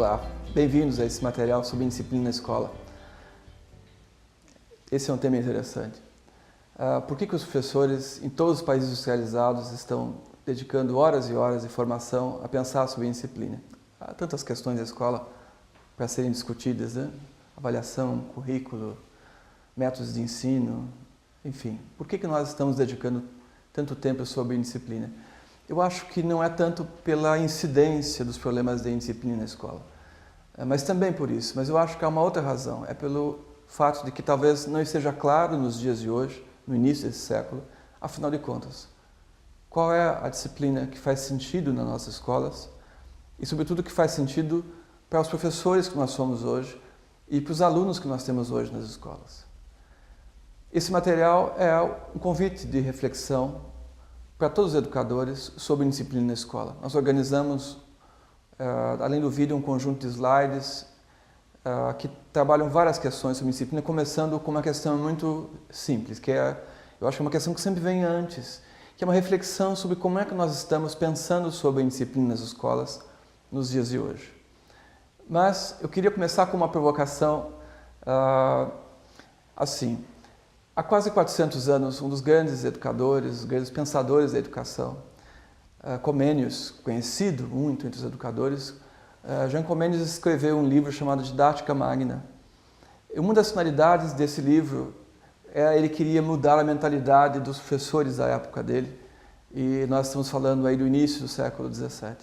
Olá, bem-vindos a esse material sobre disciplina na escola. Esse é um tema interessante. Por que os professores em todos os países industrializados estão dedicando horas e horas de formação a pensar sobre disciplina? Há tantas questões da escola para serem discutidas, né? Avaliação, currículo, métodos de ensino, enfim. Por que nós estamos dedicando tanto tempo sobre disciplina? Eu acho que não é tanto pela incidência dos problemas de indisciplina na escola, mas também por isso. Mas eu acho que há uma outra razão, é pelo fato de que talvez não esteja claro nos dias de hoje, no início desse século, afinal de contas, qual é a disciplina que faz sentido nas nossas escolas e, sobretudo, que faz sentido para os professores que nós somos hoje e para os alunos que nós temos hoje nas escolas. Esse material é um convite de reflexão para todos os educadores sobre disciplina na escola. Nós organizamos, além do vídeo, um conjunto de slides que trabalham várias questões sobre disciplina, começando com uma questão muito simples, que eu acho que é uma questão que sempre vem antes, que é uma reflexão sobre como é que nós estamos pensando sobre a disciplina nas escolas nos dias de hoje. Mas eu queria começar com uma provocação assim. Há quase 400 anos, um dos grandes educadores, os grandes pensadores da educação, Comênios, conhecido muito entre os educadores, Jean Comênios escreveu um livro chamado Didática Magna. E uma das finalidades desse livro ele queria mudar a mentalidade dos professores da época dele, e nós estamos falando aí do início do século XVII.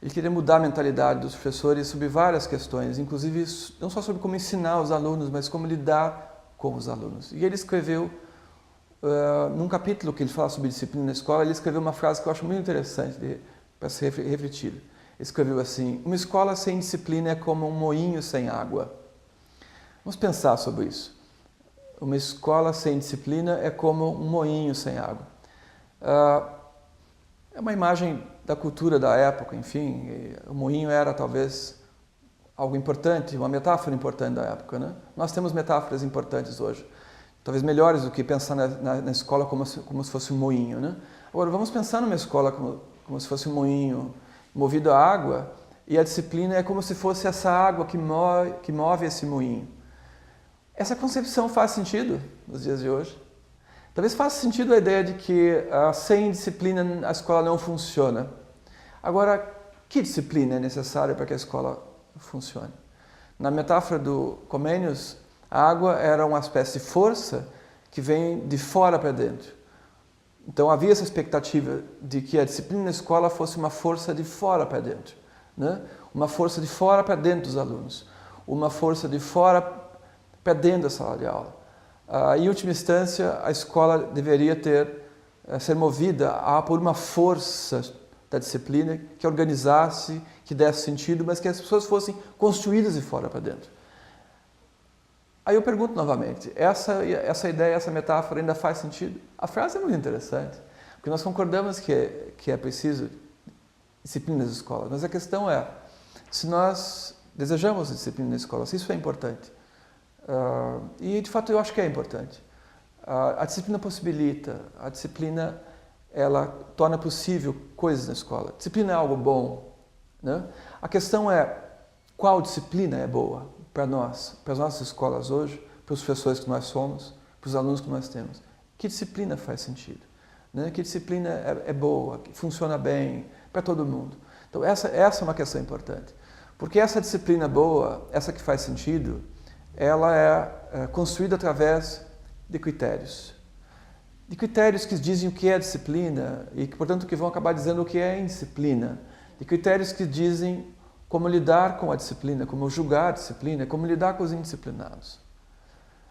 Ele queria mudar a mentalidade dos professores sobre várias questões, inclusive não só sobre como ensinar os alunos, mas como lidar com os alunos. E ele escreveu, num capítulo que ele fala sobre disciplina na escola, ele escreveu uma frase que eu acho muito interessante para ser refletida. Ele escreveu assim: uma escola sem disciplina é como um moinho sem água. Vamos pensar sobre isso. Uma escola sem disciplina é como um moinho sem água. É uma imagem da cultura da época, enfim. O moinho era talvez algo importante, uma metáfora importante da época, né? Nós temos metáforas importantes hoje, talvez melhores do que pensar na escola como se fosse um moinho, né? Agora, vamos pensar numa escola como se fosse um moinho movido a água, e a disciplina é como se fosse essa água que move esse moinho. Essa concepção faz sentido nos dias de hoje? Talvez faça sentido a ideia de que sem disciplina a escola não funciona. Agora, que disciplina é necessária para que a escola funcione? Na metáfora do Comênios, a água era uma espécie de força que vem de fora para dentro. Então havia essa expectativa de que a disciplina na escola fosse uma força de fora para dentro, né? Uma força de fora para dentro dos alunos, uma força de fora para dentro da sala de aula. Em última instância, a escola deveria ser movida por uma força da disciplina que organizasse, que desse sentido, mas que as pessoas fossem construídas de fora para dentro. Aí eu pergunto novamente, essa ideia, essa metáfora ainda faz sentido? A frase é muito interessante, porque nós concordamos que é preciso disciplina nas escolas, mas a questão é, se nós desejamos disciplina na escola, se isso é importante, e de fato eu acho que é importante. A disciplina possibilita, a disciplina ela torna possível coisas na escola. Disciplina é algo bom, né? A questão é qual disciplina é boa para nós, para as nossas escolas hoje, para os professores que nós somos, para os alunos que nós temos. Que disciplina faz sentido? Né? Que disciplina é boa, que funciona bem para todo mundo? Então essa é uma questão importante, porque essa disciplina boa, essa que faz sentido, ela é construída através de critérios. De critérios que dizem o que é disciplina e que, portanto, que vão acabar dizendo o que é indisciplina. De critérios que dizem como lidar com a disciplina, como julgar a disciplina, como lidar com os indisciplinados.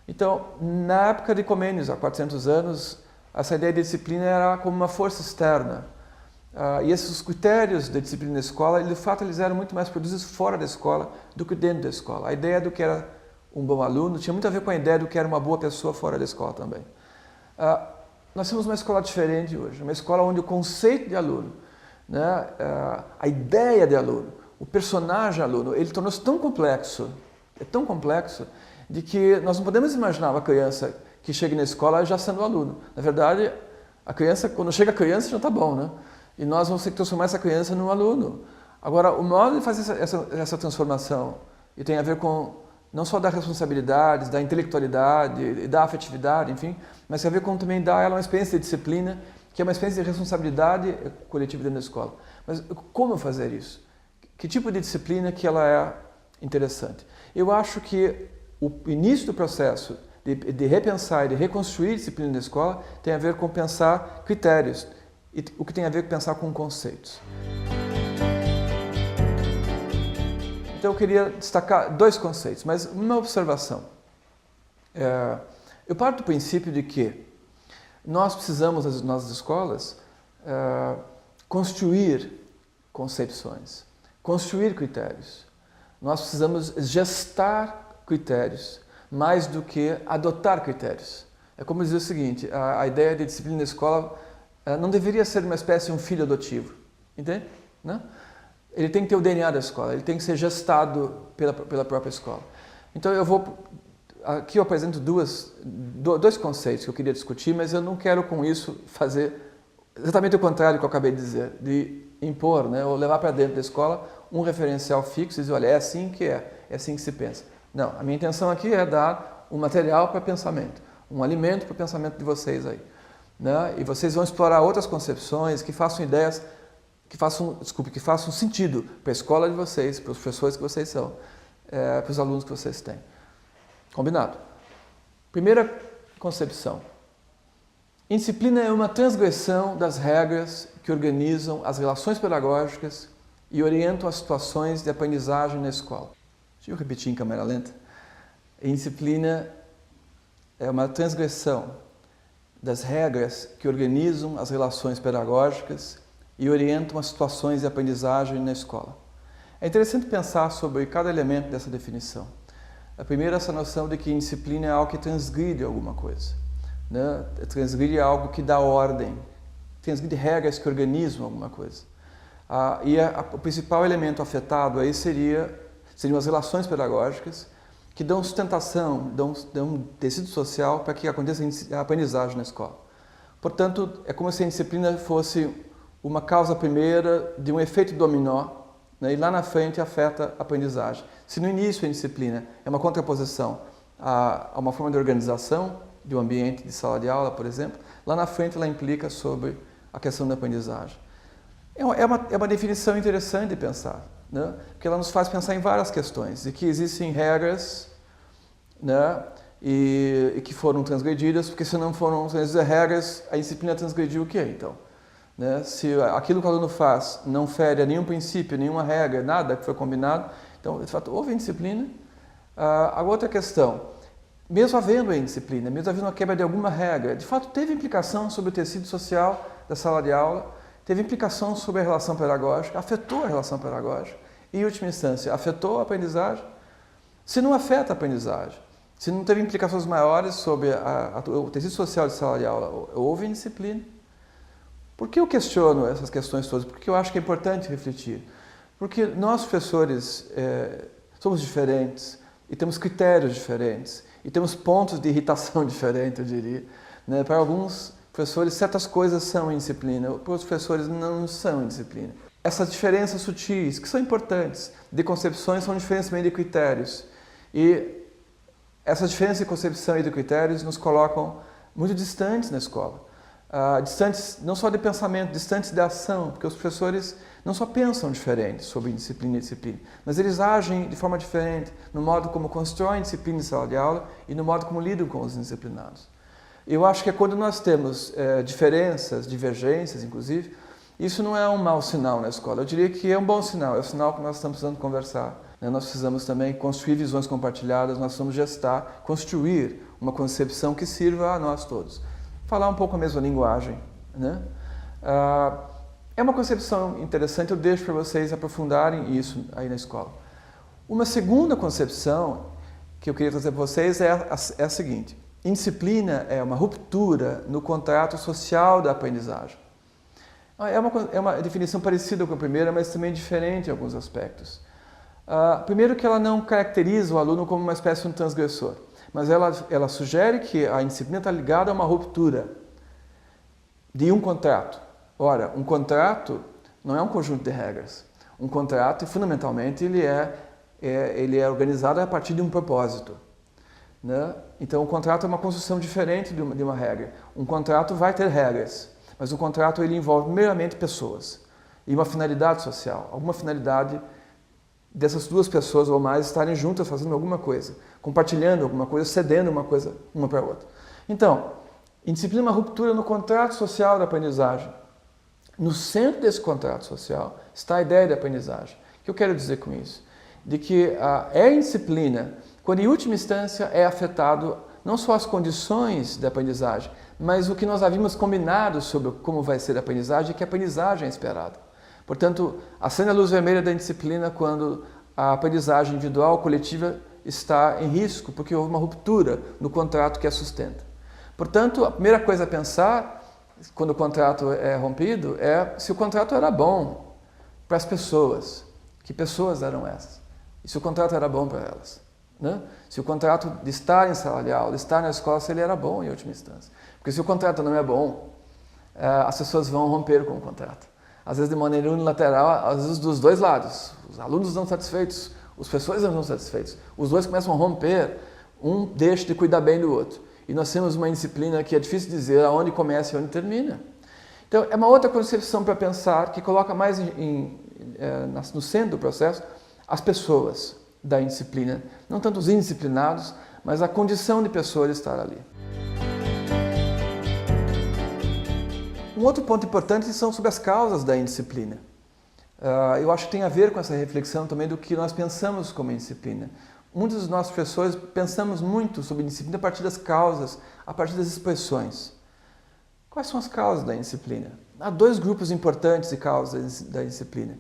Então, na época de Comênios, há 400 anos, essa ideia de disciplina era como uma força externa. E esses critérios de disciplina na escola, de fato, eles eram muito mais produzidos fora da escola do que dentro da escola. A ideia do que era um bom aluno tinha muito a ver com a ideia do que era uma boa pessoa fora da escola também. Nós temos uma escola diferente hoje, uma escola onde o conceito de aluno, né, a ideia de aluno, o personagem aluno, ele tornou-se tão complexo, de que nós não podemos imaginar uma criança que chega na escola já sendo aluno. Na verdade, a criança, quando chega a criança, já está bom, né? E nós vamos ter que transformar essa criança num aluno. Agora, o modo de fazer essa transformação, e tem a ver com não só da responsabilidade, da intelectualidade, da afetividade, enfim, mas tem a ver com também dar a ela uma experiência de disciplina, que é uma experiência de responsabilidade coletiva dentro da escola. Mas como fazer isso? Que tipo de disciplina que ela é interessante? Eu acho que o início do processo de repensar e de reconstruir disciplina da escola tem a ver com pensar critérios, e o que tem a ver com pensar com conceitos. Então eu queria destacar dois conceitos, mas uma observação. Eu parto do princípio de que nós precisamos, nas nossas escolas, construir concepções, construir critérios. Nós precisamos gestar critérios, mais do que adotar critérios. É como dizer o seguinte, a ideia de disciplina da escola não deveria ser uma espécie de um filho adotivo, entende? Não? Ele tem que ter o DNA da escola, ele tem que ser gestado pela própria escola. Então aqui eu apresento dois conceitos que eu queria discutir, mas eu não quero com isso fazer exatamente o contrário do que eu acabei de dizer, de impor, né, ou levar para dentro da escola um referencial fixo e dizer, olha, é assim que é assim que se pensa. Não, a minha intenção aqui é dar um material para pensamento, um alimento para o pensamento de vocês aí. Né? E vocês vão explorar outras concepções que façam ideias, que façam sentido para a escola de vocês, para os professores que vocês são, para os alunos que vocês têm. Combinado? Primeira concepção. Indisciplina é uma transgressão das regras que organizam as relações pedagógicas e orientam as situações de aprendizagem na escola. Deixa eu repetir em câmera lenta. Indisciplina é uma transgressão das regras que organizam as relações pedagógicas e orientam as situações de aprendizagem na escola. É interessante pensar sobre cada elemento dessa definição. A primeira é essa noção de que indisciplina é algo que transgride alguma coisa. Né? Transgride algo que dá ordem, transgride regras que organizam alguma coisa. O principal elemento afetado aí seriam as relações pedagógicas que dão sustentação, dão tecido social para que aconteça a aprendizagem na escola. Portanto, é como se a indisciplina fosse uma causa primeira de um efeito dominó, né, e lá na frente afeta a aprendizagem. Se no início a indisciplina é uma contraposição a uma forma de organização de um ambiente de sala de aula, por exemplo, lá na frente ela implica sobre a questão da aprendizagem. É uma definição interessante de pensar, né, porque ela nos faz pensar em várias questões, e que existem regras, né, e que foram transgredidas, porque se não foram transgredidas regras, a indisciplina transgrediu o quê, então? Né? Se aquilo que o aluno faz não fere a nenhum princípio, nenhuma regra, nada que foi combinado, então, de fato, houve indisciplina. A outra questão, mesmo havendo a indisciplina, mesmo havendo uma quebra de alguma regra, de fato teve implicação sobre o tecido social da sala de aula, teve implicação sobre a relação pedagógica, afetou a relação pedagógica e, em última instância, afetou a aprendizagem. Se não afeta a aprendizagem, se não teve implicações maiores sobre o tecido social de sala de aula, houve indisciplina. Por que eu questiono essas questões todas? Porque eu acho que é importante refletir. Porque nós, professores, somos diferentes e temos critérios diferentes e temos pontos de irritação diferentes, eu diria. Né? Para alguns professores, certas coisas são indisciplina, para outros professores não são indisciplina. Essas diferenças sutis, que são importantes, de concepções, são diferentes também de critérios. E essas diferenças de concepção e de critérios nos colocam muito distantes na escola. Distantes não só de pensamento, distantes de ação, porque os professores não só pensam diferente sobre disciplina e disciplina, mas eles agem de forma diferente no modo como constroem disciplina em sala de aula e no modo como lidam com os indisciplinados. Eu acho que é quando nós temos diferenças, divergências, inclusive, isso não é um mau sinal na escola. Eu diria que é um bom sinal, é o sinal que nós estamos precisando conversar. Né? Nós precisamos também construir visões compartilhadas, nós precisamos gestar, construir uma concepção que sirva a nós todos. Falar um pouco a mesma linguagem. Né? É uma concepção interessante, eu deixo para vocês aprofundarem isso aí na escola. Uma segunda concepção que eu queria trazer para vocês é a seguinte. Indisciplina é uma ruptura no contrato social da aprendizagem. É uma definição parecida com a primeira, mas também diferente em alguns aspectos. Primeiro que ela não caracteriza o aluno como uma espécie de um transgressor, mas ela sugere que a indisciplina está ligada a uma ruptura de um contrato. Ora, um contrato não é um conjunto de regras. Um contrato, fundamentalmente, ele é organizado a partir de um propósito, né? Então, o contrato é uma construção diferente de uma regra. Um contrato vai ter regras, mas o contrato ele envolve meramente pessoas e uma finalidade social, alguma finalidade dessas duas pessoas ou mais estarem juntas fazendo alguma coisa, compartilhando alguma coisa, cedendo uma coisa uma para a outra. Então, indisciplina é uma ruptura no contrato social da aprendizagem. No centro desse contrato social está a ideia de aprendizagem. O que eu quero dizer com isso? De que é indisciplina quando, em última instância, é afetado não só as condições da aprendizagem, mas o que nós havíamos combinado sobre como vai ser a aprendizagem, que a aprendizagem é esperada. Portanto, acende a luz vermelha da indisciplina quando a aprendizagem individual ou coletiva está em risco, porque houve uma ruptura no contrato que a sustenta. Portanto, a primeira coisa a pensar, quando o contrato é rompido, é se o contrato era bom para as pessoas. Que pessoas eram essas? E se o contrato era bom para elas? Né? Se o contrato de estar em sala de aula, de estar na escola, se ele era bom em última instância. Porque se o contrato não é bom, as pessoas vão romper com o contrato. Às vezes de maneira unilateral, às vezes dos dois lados. Os alunos não satisfeitos, os professores não satisfeitos. Os dois começam a romper, um deixa de cuidar bem do outro. E nós temos uma indisciplina que é difícil dizer aonde começa e onde termina. Então, é uma outra concepção para pensar que coloca mais no centro do processo as pessoas da indisciplina. Não tanto os indisciplinados, mas a condição de pessoa de estar ali. Um outro ponto importante são sobre as causas da indisciplina. Eu acho que tem a ver com essa reflexão também do que nós pensamos como indisciplina. Muitos dos nossos professores pensamos muito sobre indisciplina a partir das causas, a partir das expressões. Quais são as causas da indisciplina? Há dois grupos importantes de causas da indisciplina.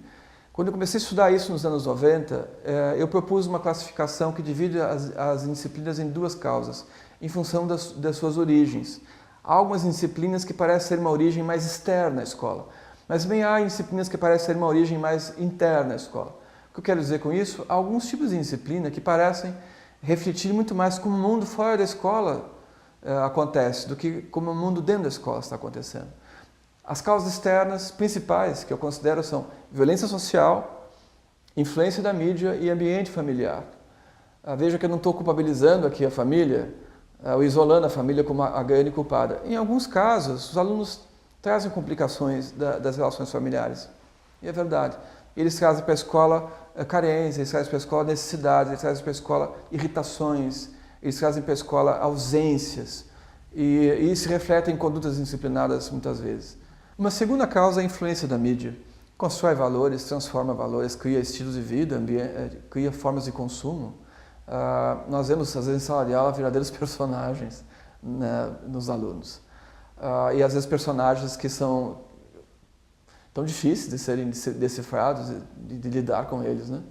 Quando eu comecei a estudar isso nos anos 90, eu propus uma classificação que divide as indisciplinas em duas causas, em função das suas origens. Há algumas indisciplinas que parecem ser uma origem mais externa à escola, mas também há indisciplinas que parecem ser uma origem mais interna à escola. O que eu quero dizer com isso? Há alguns tipos de indisciplina que parecem refletir muito mais como o mundo fora da escola acontece, do que como o mundo dentro da escola está acontecendo. As causas externas principais que eu considero são violência social, influência da mídia e ambiente familiar. Veja que eu não estou culpabilizando aqui a família, ou isolando a família como a grande culpada. Em alguns casos, os alunos trazem complicações das relações familiares. E é verdade. Eles trazem para a escola carência, eles trazem para a escola necessidades, eles trazem para a escola irritações, eles trazem para a escola ausências. E se refletem em condutas indisciplinadas muitas vezes. Uma segunda causa é a influência da mídia. Constrói valores, transforma valores, cria estilos de vida, cria formas de consumo. Nós vemos, às vezes, em sala de aula, verdadeiros personagens, né, nos alunos. E, às vezes, personagens que são tão difíceis de serem decifrados, de lidar com eles, né?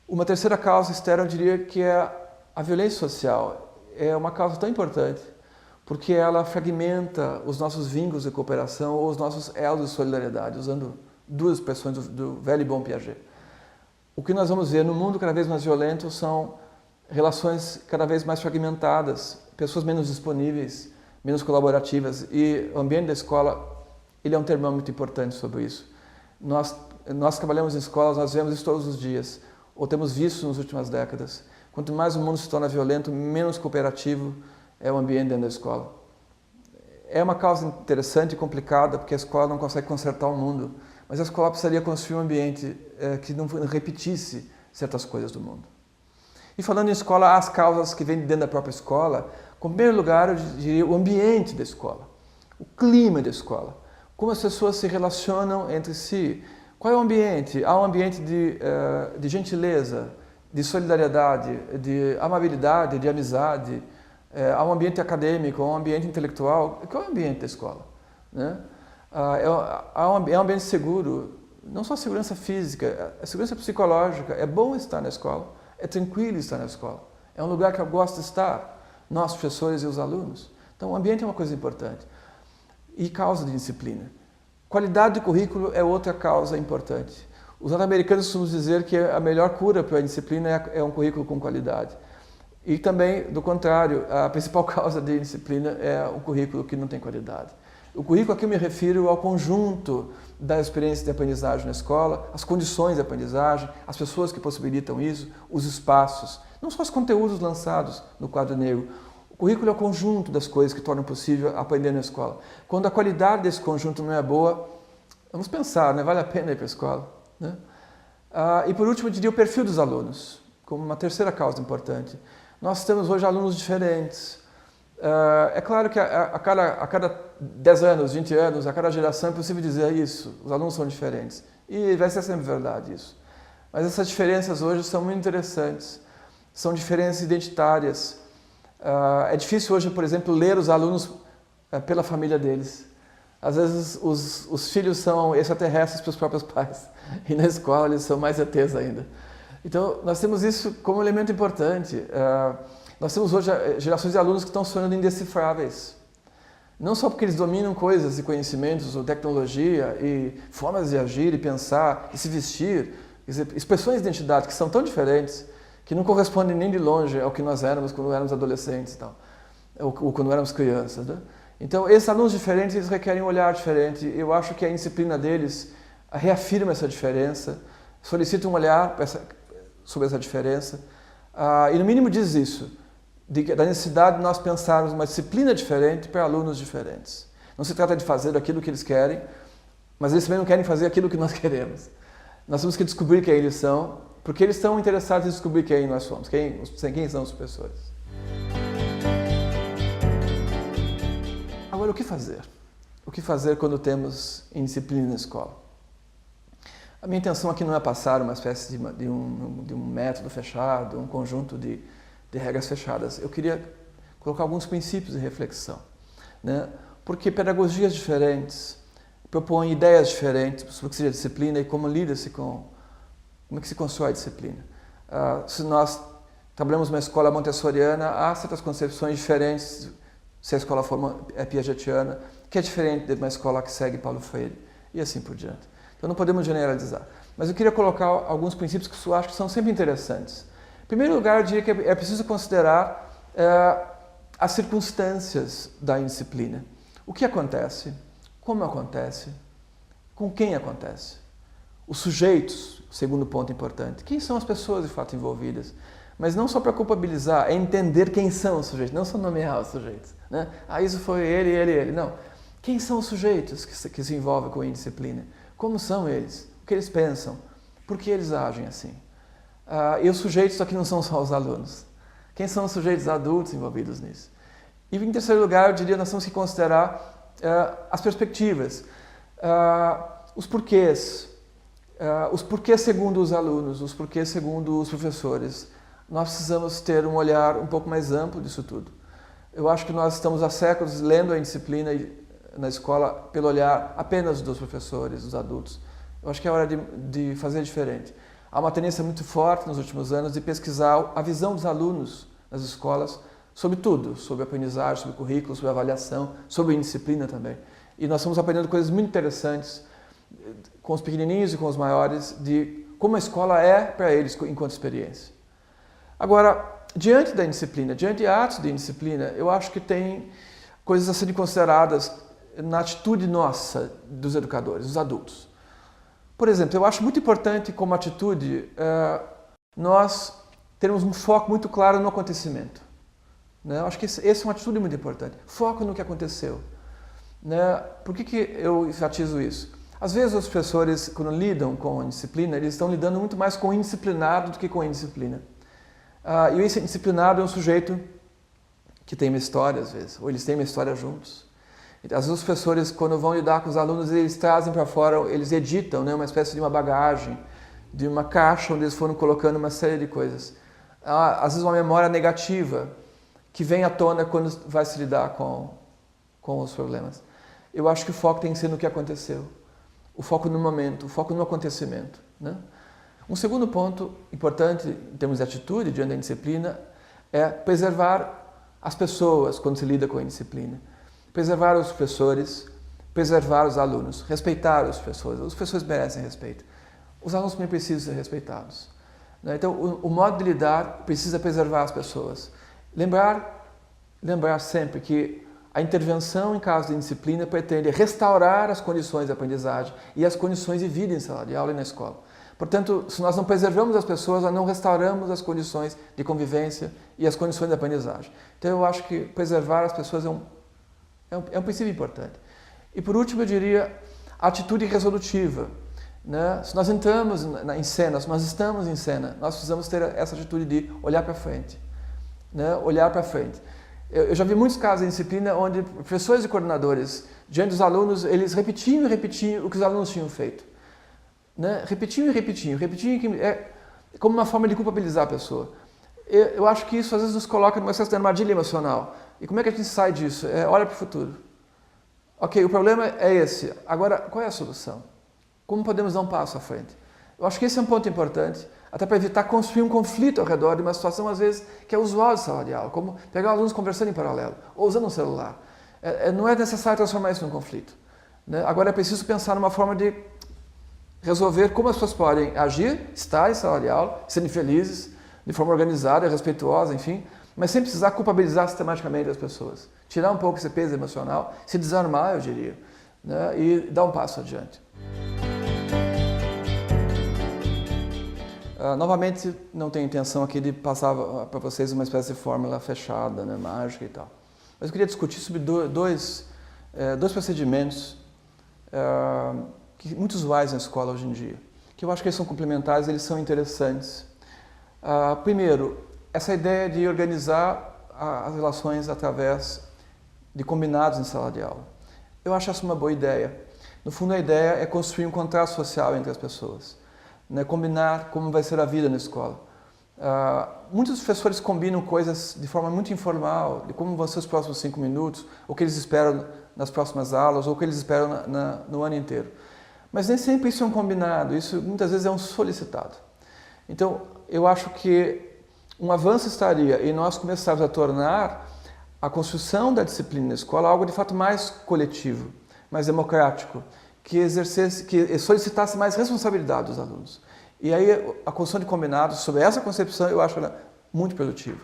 Uma terceira causa externa, eu diria que é a violência social. É uma causa tão importante, porque ela fragmenta os nossos vínculos de cooperação ou os nossos elos de solidariedade, usando duas expressões do velho e bom Piaget. O que nós vamos ver no mundo cada vez mais violento são relações cada vez mais fragmentadas, pessoas menos disponíveis, menos colaborativas, e o ambiente da escola ele é um termômetro importante sobre isso. Nós trabalhamos em escolas, nós vemos isso todos os dias, ou temos visto nas últimas décadas. Quanto mais o mundo se torna violento, menos cooperativo é o ambiente dentro da escola. É uma causa interessante e complicada, porque a escola não consegue consertar o mundo, mas a escola precisaria construir um ambiente que não repetisse certas coisas do mundo. E falando em escola, há as causas que vêm de dentro da própria escola. Em primeiro lugar, eu diria o ambiente da escola, o clima da escola, como as pessoas se relacionam entre si. Qual é o ambiente? Há um ambiente de gentileza, de solidariedade, de amabilidade, de amizade. Há um ambiente acadêmico, há um ambiente intelectual. Qual é o ambiente da escola? Né? É um ambiente seguro, não só segurança física, é segurança psicológica. É bom estar na escola, é tranquilo estar na escola. É um lugar que eu gosto de estar, nós, professores e os alunos. Então, o ambiente é uma coisa importante. E causa de disciplina. Qualidade de currículo é outra causa importante. Os norte-americanos costumam dizer que a melhor cura para a disciplina é um currículo com qualidade. E também, do contrário, a principal causa de disciplina é um currículo que não tem qualidade. O currículo aqui eu me refiro ao conjunto da experiência de aprendizagem na escola, as condições de aprendizagem, as pessoas que possibilitam isso, os espaços, não só os conteúdos lançados no quadro negro. O currículo é o conjunto das coisas que tornam possível aprender na escola. Quando a qualidade desse conjunto não é boa, vamos pensar, né? Vale a pena ir para a escola, né? E por último, eu diria o perfil dos alunos, como uma terceira causa importante. Nós temos hoje alunos diferentes. É claro que a cada 10 anos, 20 anos, a cada geração é possível dizer isso, os alunos são diferentes. E vai ser sempre verdade isso. Mas essas diferenças hoje são muito interessantes, são diferenças identitárias. É difícil hoje, por exemplo, ler os alunos pela família deles. Às vezes os filhos são extraterrestres para os próprios pais, e na escola eles são mais ETs ainda. Então, nós temos isso como um elemento importante. Nós temos hoje gerações de alunos que estão se tornando indecifráveis. Não só porque eles dominam coisas e conhecimentos, ou tecnologia, e formas de agir e pensar, e se vestir, expressões de identidade que são tão diferentes, que não correspondem nem de longe ao que nós éramos quando éramos adolescentes, e tal, ou quando éramos crianças, né? Então, esses alunos diferentes, eles requerem um olhar diferente. Eu acho que a disciplina deles reafirma essa diferença, solicita um olhar sobre essa diferença, e no mínimo diz isso, da necessidade de nós pensarmos uma disciplina diferente para alunos diferentes. Não se trata de fazer aquilo que eles querem, mas eles também não querem fazer aquilo que nós queremos. Nós temos que descobrir quem eles são, porque eles estão interessados em descobrir quem nós somos, quem são os professores. Agora, o que fazer? O que fazer quando temos indisciplina na escola? A minha intenção aqui não é passar uma espécie de um método fechado, um conjunto de regras fechadas. Eu queria colocar alguns princípios de reflexão, né? Porque pedagogias diferentes propõem ideias diferentes sobre o que seja disciplina e como lida-se como é que se constrói a disciplina. Se nós trabalhamos numa escola montessoriana, há certas concepções diferentes, se a escola for piagetiana, que é diferente de uma escola que segue Paulo Freire, e assim por diante. Então não podemos generalizar. Mas eu queria colocar alguns princípios que eu acho que são sempre interessantes. Em primeiro lugar, eu diria que é preciso considerar as circunstâncias da indisciplina. O que acontece? Como acontece? Com quem acontece? Os sujeitos, segundo ponto importante. Quem são as pessoas de fato envolvidas? Mas não só para culpabilizar, é entender quem são os sujeitos, não só nomear os sujeitos, né? Isso foi ele. Não. Quem são os sujeitos que se envolvem com a indisciplina? Como são eles? O que eles pensam? Por que eles agem assim? E os sujeitos aqui não são só os alunos. Quem são os sujeitos adultos envolvidos nisso? E em terceiro lugar, eu diria, nós temos que considerar as perspectivas, os porquês segundo os alunos, os porquês segundo os professores. Nós precisamos ter um olhar um pouco mais amplo disso tudo. Eu acho que nós estamos há séculos lendo a indisciplina na escola pelo olhar apenas dos professores, dos adultos. Eu acho que é hora de fazer diferente. Há uma tendência muito forte nos últimos anos de pesquisar a visão dos alunos nas escolas sobre tudo, sobre aprendizagem, sobre currículo, sobre avaliação, sobre indisciplina também. E nós estamos aprendendo coisas muito interessantes com os pequenininhos e com os maiores de como a escola é para eles enquanto experiência. Agora, diante da indisciplina, diante de atos de indisciplina, eu acho que tem coisas a serem consideradas na atitude nossa dos educadores, dos adultos. Por exemplo, eu acho muito importante como atitude nós termos um foco muito claro no acontecimento, né? Eu acho que essa é uma atitude muito importante. Foco no que aconteceu, né? Por que eu enfatizo isso? Às vezes os professores, quando lidam com a disciplina, eles estão lidando muito mais com o indisciplinado do que com a indisciplina. E o indisciplinado é um sujeito que tem uma história, às vezes, ou eles têm uma história juntos. Às vezes os professores, quando vão lidar com os alunos, eles trazem para fora, eles editam, né, uma espécie de uma bagagem, de uma caixa onde eles foram colocando uma série de coisas. Às vezes uma memória negativa que vem à tona quando vai se lidar com os problemas. Eu acho que o foco tem que ser no que aconteceu. O foco no momento, o foco no acontecimento, né? Um segundo ponto importante em termos de atitude diante da indisciplina é preservar as pessoas quando se lida com a indisciplina. Preservar os professores, preservar os alunos, respeitar os professores. Os professores merecem respeito. Os alunos também precisam ser respeitados, né? Então, o modo de lidar precisa preservar as pessoas. Lembrar sempre que a intervenção em caso de indisciplina pretende restaurar as condições de aprendizagem e as condições de vida em sala de aula e na escola. Portanto, se nós não preservamos as pessoas, nós não restauramos as condições de convivência e as condições de aprendizagem. Então, eu acho que preservar as pessoas é um princípio importante. E, por último, eu diria a atitude resolutiva. Né? Se nós entramos em cena, se nós estamos em cena, nós precisamos ter essa atitude de olhar para frente. Né? Olhar para frente. Eu já vi muitos casos em disciplina onde professores e coordenadores, diante dos alunos, eles repetiam e repetiam o que os alunos tinham feito. Né? Repetiam e repetiam, como uma forma de culpabilizar a pessoa. Eu acho que isso às vezes nos coloca numa espécie de armadilha emocional. E como é que a gente sai disso? Olha para o futuro. Ok, o problema é esse. Agora, qual é a solução? Como podemos dar um passo à frente? Eu acho que esse é um ponto importante, até para evitar construir um conflito ao redor de uma situação, às vezes, que é usual de sala de aula, como pegar alunos conversando em paralelo, ou usando um celular. Não é necessário transformar isso num conflito. Né? Agora é preciso pensar numa forma de resolver como as pessoas podem agir, estar em sala de aula, serem felizes, de forma organizada, respeituosa, enfim, mas sem precisar culpabilizar sistematicamente as pessoas. Tirar um pouco esse peso emocional, se desarmar, eu diria, né? E dar um passo adiante. Novamente, não tenho intenção aqui de passar para vocês uma espécie de fórmula fechada, né, mágica e tal. Mas eu queria discutir sobre dois procedimentos muito usuais na escola hoje em dia, que eu acho que eles são complementares, eles são interessantes. Primeiro, essa ideia de organizar as relações através de combinados em sala de aula. Eu acho essa uma boa ideia. No fundo, a ideia é construir um contrato social entre as pessoas. Né, combinar como vai ser a vida na escola. Muitos professores combinam coisas de forma muito informal, de como vão ser os próximos 5 minutos, o que eles esperam nas próximas aulas, ou o que eles esperam no ano inteiro. Mas nem sempre isso é um combinado, isso muitas vezes é um solicitado. Então, eu acho que um avanço estaria em nós começarmos a tornar a construção da disciplina na escola algo de fato mais coletivo, mais democrático, que solicitasse mais responsabilidade dos alunos. E aí a construção de combinados, sobre essa concepção, eu acho ela muito produtiva.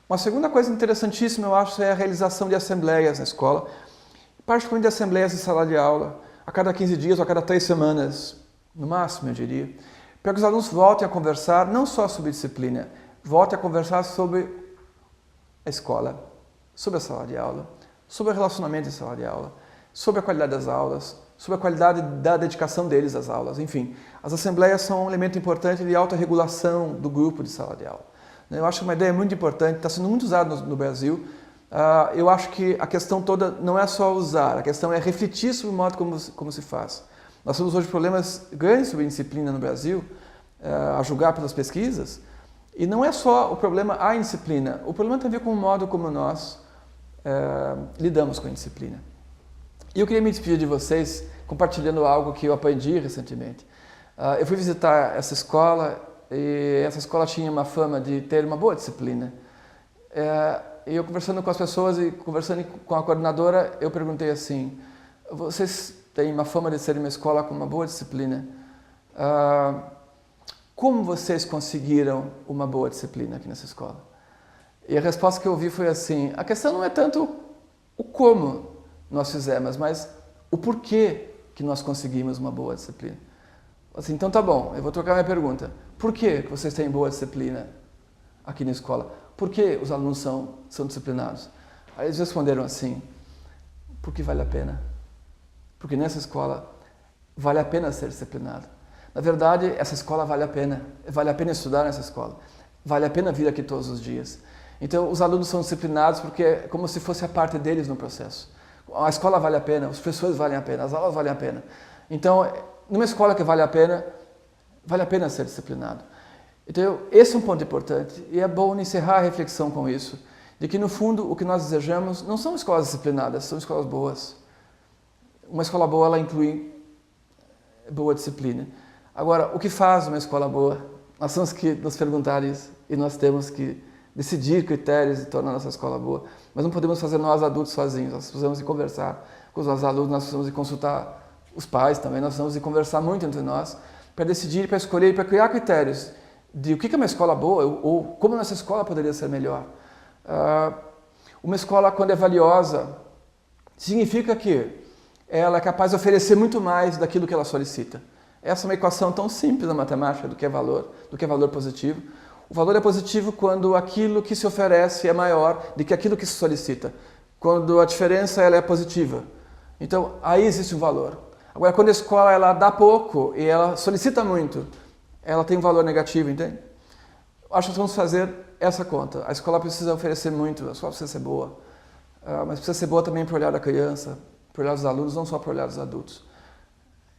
Uma segunda coisa interessantíssima, eu acho, é a realização de assembleias na escola, particularmente de assembleias em sala de aula, a cada 15 dias ou a cada 3 semanas, no máximo, eu diria, para que os alunos voltem a conversar, não só sobre disciplina, voltem a conversar sobre a escola, sobre a sala de aula, sobre o relacionamento em sala de aula, sobre a qualidade das aulas, sobre a qualidade da dedicação deles às aulas. Enfim, as assembleias são um elemento importante de autorregulação do grupo de sala de aula. Eu acho uma ideia muito importante, está sendo muito usada no Brasil. Eu acho que a questão toda não é só usar, a questão é refletir sobre o modo como se faz. Nós temos hoje problemas grandes sobre indisciplina no Brasil, a julgar pelas pesquisas, e não é só o problema a indisciplina, o problema tem a ver com o modo como nós lidamos com a indisciplina. E eu queria me despedir de vocês compartilhando algo que eu aprendi recentemente. Eu fui visitar essa escola e essa escola tinha uma fama de ter uma boa disciplina. E eu conversando com as pessoas e conversando com a coordenadora, eu perguntei assim, vocês têm uma fama de ser uma escola com uma boa disciplina. Como vocês conseguiram uma boa disciplina aqui nessa escola? E a resposta que eu ouvi foi assim, a questão não é tanto o como nós fizemos, mas o porquê que nós conseguimos uma boa disciplina. Assim, então tá bom, eu vou trocar minha pergunta. Por que vocês têm boa disciplina aqui na escola? Por que os alunos são disciplinados? Aí eles responderam assim, porque vale a pena. Porque nessa escola vale a pena ser disciplinado. Na verdade, essa escola vale a pena estudar nessa escola, vale a pena vir aqui todos os dias. Então, os alunos são disciplinados porque é como se fosse a parte deles no processo. A escola vale a pena, os professores valem a pena, as aulas valem a pena. Então, numa escola que vale a pena ser disciplinado. Então, esse é um ponto importante e é bom encerrar a reflexão com isso, de que no fundo o que nós desejamos não são escolas disciplinadas, são escolas boas. Uma escola boa, ela inclui boa disciplina. Agora, o que faz uma escola boa? Nós temos que nos perguntar isso e nós temos que decidir critérios de tornar a nossa escola boa. Mas não podemos fazer nós adultos sozinhos, nós precisamos de conversar com os nossos alunos, nós precisamos de consultar os pais também, nós precisamos de conversar muito entre nós para decidir, para escolher, para criar critérios de o que é uma escola boa ou como nossa escola poderia ser melhor. Uma escola, quando é valiosa, significa que ela é capaz de oferecer muito mais daquilo que ela solicita. Essa é uma equação tão simples na matemática do que é valor positivo. O valor é positivo quando aquilo que se oferece é maior do que aquilo que se solicita. Quando a diferença ela é positiva. Então, aí existe um valor. Agora, quando a escola ela dá pouco e ela solicita muito, ela tem um valor negativo, entende? Acho que vamos fazer essa conta. A escola precisa oferecer muito, a escola precisa ser boa. Mas precisa ser boa também para o olhar da criança, para o olhar dos alunos, não só para o olhar dos adultos.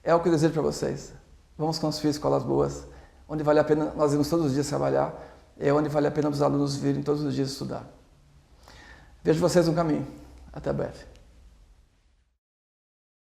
É o que eu desejo para vocês. Vamos construir escolas boas, onde vale a pena nós irmos todos os dias trabalhar, é onde vale a pena os alunos virem todos os dias estudar. Vejo vocês no caminho. Até breve.